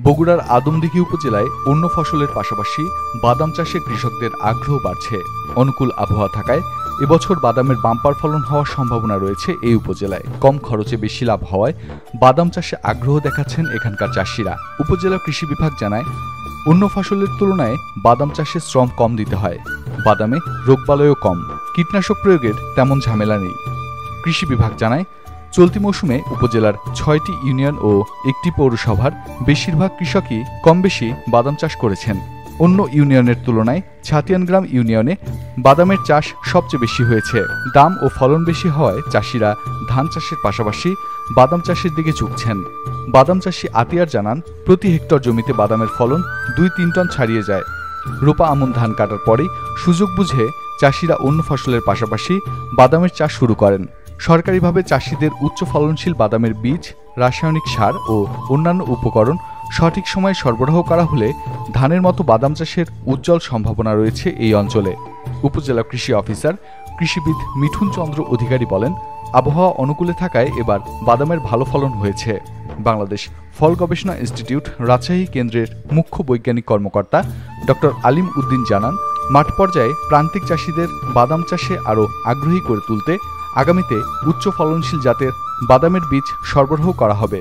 বগুড়ার আদমদীঘি উপজেলায় অন্য ফসলের পাশাপাশি বাদাম চাষে কৃষকদের আগ্রহ বাড়ছে। অনুকূল আবহাওয়া থাকায় এবছর বাদামের বাম্পার ফলন হওয়ার সম্ভাবনা রয়েছে এই উপজেলায়। কম খরচে বেশি লাভ হওয়ায় বাদাম চাষে আগ্রহ দেখাচ্ছেন এখানকার চাষিরা। উপজেলা কৃষি বিভাগ জানায়, অন্য ফসলের তুলনায় বাদাম চাষে শ্রম কম দিতে হয়, বাদামে রোগবালয়ও কম, কীটনাশক প্রয়োগের তেমন ঝামেলা নেই। কৃষি বিভাগ জানায়, চলতি মৌসুমে উপজেলার ৬টি ইউনিয়ন ও একটি পৌরসভার বেশিরভাগ কৃষকই কমবেশি বাদাম চাষ করেছেন। অন্য ইউনিয়নের তুলনায় ছাতিয়ানগ্রাম ইউনিয়নে বাদামের চাষ সবচেয়ে বেশি হয়েছে। দাম ও ফলন বেশি হওয়ায় চাষিরা ধান চাষের পাশাপাশি বাদাম চাষের দিকে ঝুঁকছেন। বাদাম চাষি আতিয়ার জানান, প্রতি হেক্টর জমিতে বাদামের ফলন ২-৩ টন ছাড়িয়ে যায়। রোপা আমন ধান কাটার পরেই সুযোগ বুঝে চাষিরা অন্য ফসলের পাশাপাশি বাদামের চাষ শুরু করেন। সরকারিভাবে চাষিদের উচ্চ ফলনশীল বাদামের বীজ, রাসায়নিক সার ও অন্যান্য উপকরণ সঠিক সময়ে সরবরাহ করা হলে ধানের মতো বাদাম চাষের উজ্জ্বল সম্ভাবনা রয়েছে এই অঞ্চলে। উপজেলা কৃষি অফিসার কৃষিবিদ মিঠুন চন্দ্র অধিকারী বলেন, আবহাওয়া অনুকূলে থাকায় এবার বাদামের ভালো ফলন হয়েছে। বাংলাদেশ ফল গবেষণা ইনস্টিটিউট রাজশাহী কেন্দ্রের মুখ্য বৈজ্ঞানিক কর্মকর্তা ডক্টর আলিম উদ্দিন জানান, মাঠ পর্যায়ে প্রান্তিক চাষিদের বাদাম চাষে আরও আগ্রহী করে তুলতে আগামীতে উচ্চ ফলনশীল জাতের বাদামের বীজ সরবরাহ করা হবে।